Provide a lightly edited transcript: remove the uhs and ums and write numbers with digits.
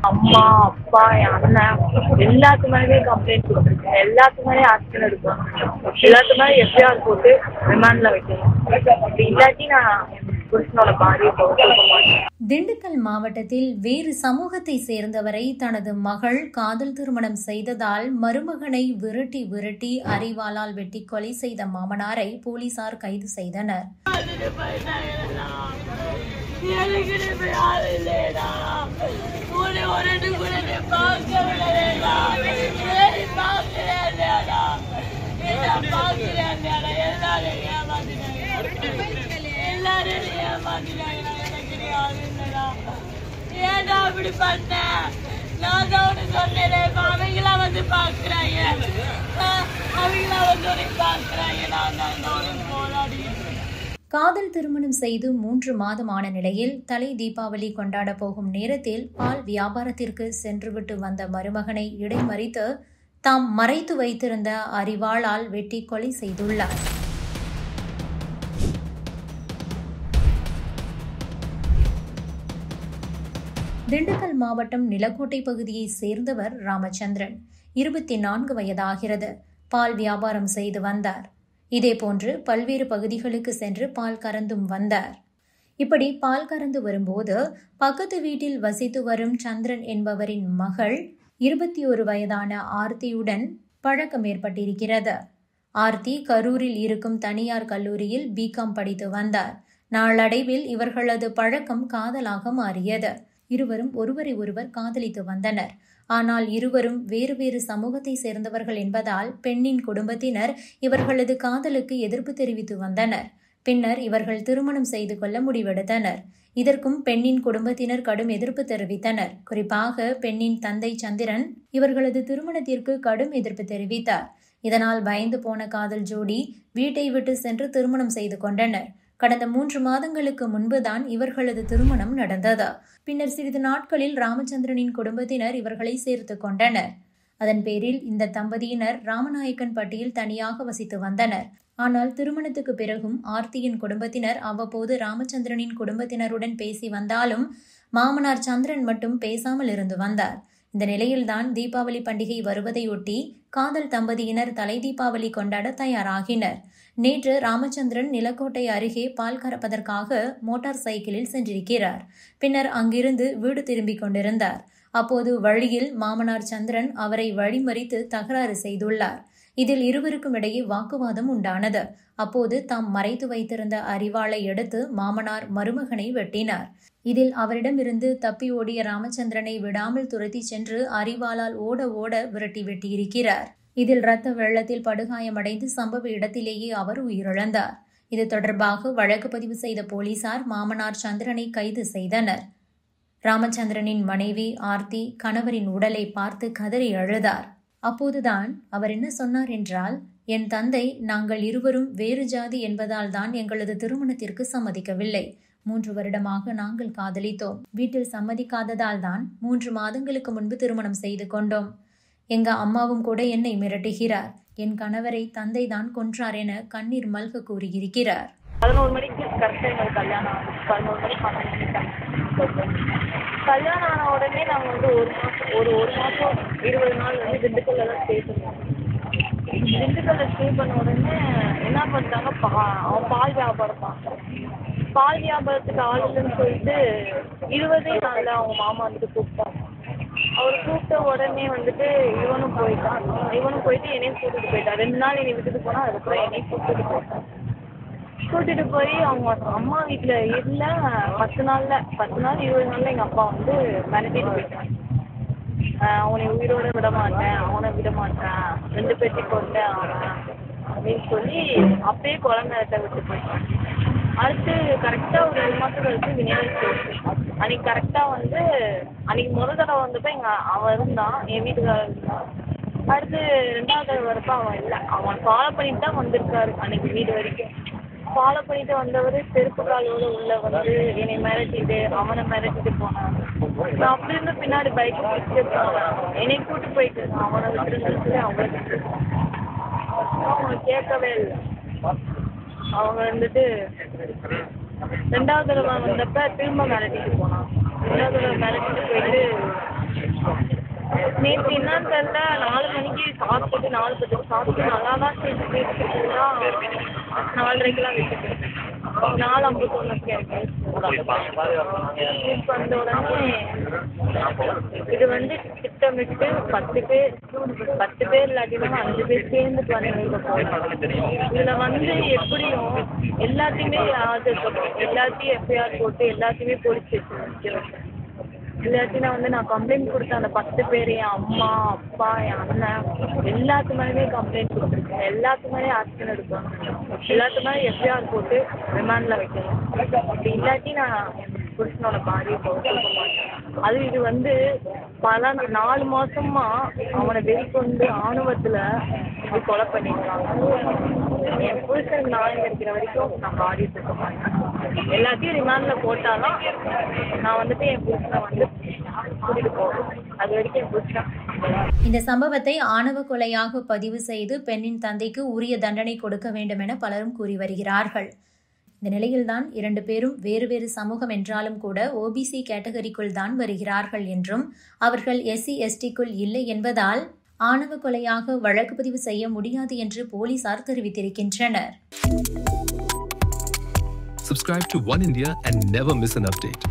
அம்மா, அப்பா, என் அண்ணன் எல்லாத்து மேலேயே கம்ப்ளைண்ட் கொடுத்துருக்கேன். எல்லாத்து மேலேயும் ஆக்ஷன் எடுக்கணும். எல்லாத்து மேலே எஃப்ஐஆர் போட்டு ரிமாண்ட்ல வைக்கணும். அப்படி இல்லாட்டி நான் புருஷனோட பாதியை போக மாட்டேன். திண்டுக்கல் மாவட்டத்தில் வேறு சமூகத்தை சேர்ந்தவரை தனது மகள் காதல் திருமணம் செய்ததால் மருமகனை விரட்டி விரட்டி அரிவாளால் வெட்டி கொலை செய்த மாமனாரை போலீசார் கைது செய்தனர். ஏன்டா அப்படி பண்ண? நான் தான் உனக்கு சொன்னேன். அவங்களா வந்து பாக்குறாங்க, அவங்களா வந்து பாக்குறாங்க. நான் தான் போராடி. காதல் திருமணம் செய்து 3 மாதமான நிலையில் தலை தீபாவளி கொண்டாட போகும் நேரத்தில் பால் வியாபாரத்திற்கு சென்றுவிட்டு வந்த மருமகனை இடைமறித்து தாம் மறைத்து வைத்திருந்த அரிவாளால் வெட்டி கொலை செய்துள்ளார். திண்டுக்கல் மாவட்டம் நிலக்கோட்டை பகுதியை சேர்ந்தவர் ராமச்சந்திரன். 24 வயதாகிறது. பால் வியாபாரம் செய்து வந்தார். இதேபோன்று பல்வேறு பகுதிகளுக்கு சென்று பால் கறந்தும் வந்தார். இப்படி பால் கறந்து வரும்போது பக்கத்து வீட்டில் வசித்து வரும் சந்திரன் என்பவரின் மகள் 21 வயதான ஆர்த்தியுடன் பழக்கம் ஏற்பட்டிருக்கிறது. ஆர்த்தி கரூரில் இருக்கும் தனியார் கல்லூரியில் பிகாம் படித்து வந்தார். நாளடைவில் இவர்களது பழக்கம் காதலாக மாறியது. இருவரும் ஒருவரை ஒருவர் காதலித்து வந்தனர். ஆனால் இருவரும் வேறு வேறு சமூகத்தை சேர்ந்தவர்கள் என்பதால் பெண்ணின் குடும்பத்தினர் இவர்களது காதலுக்கு எதிர்ப்பு தெரிவித்து வந்தனர். பின்னர் இவர்கள் திருமணம் செய்து கொள்ள முடிவெடுத்தனர். இதற்கும் பெண்ணின் குடும்பத்தினர் கடும் எதிர்ப்பு தெரிவித்தனர். குறிப்பாக பெண்ணின் தந்தை சந்திரன் இவர்களது திருமணத்திற்கு கடும் எதிர்ப்பு தெரிவித்தார். இதனால் பயந்து போன காதல் ஜோடி வீட்டை விட்டு சென்று திருமணம் செய்து கொண்டனர். கடந்த 3 மாதங்களுக்கு முன்புதான் இவர்களது திருமணம் நடந்தது. பின்னர் சிறிது நாட்களில் ராமச்சந்திரனின் குடும்பத்தினர் இவர்களை சேர்த்து கொண்டனர். அதன் பேரில் இந்த தம்பதியினர் ராமநாயக்கன் பட்டியில் தனியாக வசித்து வந்தனர். ஆனால் திருமணத்துக்கு பிறகும் ஆர்த்தியின் குடும்பத்தினர் அவ்வப்போது ராமச்சந்திரனின் குடும்பத்தினருடன் பேசி வந்தாலும் மாமனார் சந்திரன் மட்டும் பேசாமல் இருந்து வந்தார். இந்த நிலையில்தான் தீபாவளி பண்டிகை வருவதையொட்டி காதல் தம்பதியினர் தலை தீபாவளி கொண்டாட தயாராகினர். நேற்று ராமச்சந்திரன் நிலக்கோட்டை அருகே பால் கறப்பதற்காக மோட்டார் சைக்கிளில் சென்றிருக்கிறார். பின்னர் அங்கிருந்து வீடு திரும்பிக் கொண்டிருந்தார். அப்போது வழியில் மாமனார் சந்திரன் அவரை வழிமறித்து தகராறு செய்துள்ளார். இதில் இருவருக்கும் இடையே வாக்குவாதம் உண்டானது. அப்போது தாம் மறைத்து வைத்திருந்த அரிவாளை எடுத்து மாமனார் மருமகனை வெட்டினார். இதில் அவரிடமிருந்து தப்பி ஓடிய ராமச்சந்திரனை விடாமல் துரத்தி சென்று அரிவாளால் ஓட ஓட விரட்டி வெட்டியிருக்கிறார். இதில் இரத்த வெள்ளத்தில் படுகாயமடைந்து சம்பவ இடத்திலேயே அவர் உயிரிழந்தார். இது தொடர்பாக வழக்கு பதிவு செய்த போலீசார் மாமனார் சந்திரனை கைது செய்தனர். ராமச்சந்திரனின் மனைவி ஆர்த்தி கணவரின் உடலை பார்த்து கதறி அழுதார். அப்போதுதான் அவர் என்ன சொன்னார் என்றால், என் தந்தை நாங்கள் இருவரும் வேறு ஜாதி என்பதால் தான் எங்களது திருமணத்திற்கு சம்மதிக்கவில்லை. 3 வருடமாக நாங்கள் காதலித்தோம். வீட்டில் சம்மதிக்காததால் தான் 3 மாதங்களுக்கு முன்பு திருமணம் செய்து கொண்டோம். எங்க அம்மாவும் கூட என்னை மிரட்டுகிறார். என் கணவரை தந்தை தான் கொன்றார் என கண்ணீர் மல்க கூறியிருக்கிறார். 11 மணிக்கு கரெக்டாக எங்களுக்கு கல்யாணம் ஆகுது. 11 மணிக்கு 12 மணிக்கு கல்யாணம் ஆன உடனே நாங்கள் வந்து ஒரு மாதம் 20 நாள் வந்து திண்டுக்கல்ல தான் ஸ்டே பண்ணுவோம். திண்டுக்கல்ல ஸ்டே பண்ண உடனே என்ன பண்ணிட்டாங்க, அவன் பால் வியாபாரம் பார்க்குறான். பால் வியாபாரத்துக்கு ஆள் இல்லைன்னு சொல்லிட்டு 20 நாளில் அவங்க மாமா வந்துட்டு கூப்பிட்டாங்க. அவர் கூப்பிட்ட உடனே வந்துட்டு இவனும் போயிட்டு என்னையும் கூட்டிட்டு போயிட்டான். 2 நாள் என்னை விட்டுட்டு போனால் அதுக்கப்புறம் என்னையும் கூட்டிட்டு போய் அவங்க அம்மா வீட்டில் இல்லை. 10 நாள் 20 நாளில் எங்கள் அப்பா வந்து மிரட்டிட்டு போயிட்டான். அவனை உயிரோட விட மாட்டேன், 2 பேர்த்தி கொண்டேன் அவன் அப்படின்னு சொல்லி அப்பயே குழந்தை விட்டு போயிட்டான். அடுத்து கரெக்டாக ஒரு 2 மாதம் கழிச்சு விநாயகர் சதுர்த்தி அன்னைக்கு கரெக்டாக வந்து அன்னைக்கு முதல் தடவை வந்தப்போ அவன் இருந்தான், என் வீட்டுக்காரர் இருந்தான். அடுத்து 2வது தடவை வரப்போ அவன் இல்லை. அவன் ஃபாலோ பண்ணிட்டு தான் வந்திருக்காரு. அன்னைக்கு வீடு வரைக்கும் ஃபாலோ பண்ணிட்டு வந்தவர் செருப்பு காலோடு உள்ள வந்து என்னை மிரட்டிட்டு அவனை மிரட்டிட்டு போனான். நான் அப்படி இருந்து பின்னாடி பைக்கை பிடிச்சிட்டு போனேன். என்னை கூட்டு போயிட்டு அவனை விட்டுருந்துட்டு சொல்லி அவங்களுக்கு அவங்க கேட்கவே இல்லை. அவங்க வந்துட்டு 2வது தடவை வந்தப்ப திரும்ப மிரட்டிட்டு போனான். 2வது தடவை மிரட்டிட்டு போயிட்டு நேற்று என்னன்னு தெரியல, 4 மணிக்கு சாப்பிட்டுட்டு 4:10 சாப்பிட்டு நல்லா தான் சேர்த்து பேசிக்கிட்டா 4:30க்கெல்லாம் விட்டுட்டு 4:51 எனக்கு வந்த உடனே இது வந்து திட்டமிட்டு 10 பேர் இல்லாட்டினா 5 பேர் சேர்ந்து இதில் வந்து எப்படியும் எல்லாத்தையுமே எல்லாத்தையும் எஃப்ஐஆர் போட்டு எல்லாத்தையுமே போலீஸ் ஸ்டேஷன் இல்லாட்டினா வந்து நான் கம்ப்ளைண்ட் கொடுத்தேன். அந்த 10 பேர், என் அம்மா அப்பா என் அண்ணன் எல்லாத்து மேலேயுமே கம்ப்ளைண்ட் கொடுத்துருக்கேன். எல்லாத்து மேலே ஆக்ஷன் எடுக்கணும், எல்லாத்து மேலே எஃப்ஐஆர் போட்டு ரிமாண்டில் வைக்கணும். அப்படி இல்லாட்டி நான் புருஷனோட பாடியை போக மாட்டேன். அது இது வந்து பல 4 மாசமா அவனை வெளிக்கொண்டு ஆணவத்தில் கொலை பண்ணியிருக்காங்க. என் புருஷனுக்கு நான் இருக்கிற வரைக்கும் நான் பாடி போக மாட்டேன். எல்லாத்தையும் ரிமாண்டில் போட்டாலும் நான் வந்துட்டு என் புருஷனை வந்து கூட்டிட்டு போவேன். அது வரைக்கும் என் புருஷன். இந்த சம்பவத்தை ஆணவ கொலையாக பதிவு செய்து பெண்ணின் தந்தைக்கு உரிய தண்டனை கொடுக்க வேண்டும் என பலரும் கூறி வருகிறார்கள். இந்த நிலையில்தான் 2 பேரும் வேறு வேறு சமூகம் என்றாலும் கூட ஓபிசி கேட்டகரிக்குள் தான் வருகிறார்கள் என்றும் அவர்கள் SC STக்குள் இல்லை என்பதால் ஆணவ கொலையாக வழக்கு பதிவு செய்ய முடியாது என்று போலீசார் தெரிவித்திருக்கின்றனர். Subscribe to One India and never miss an update.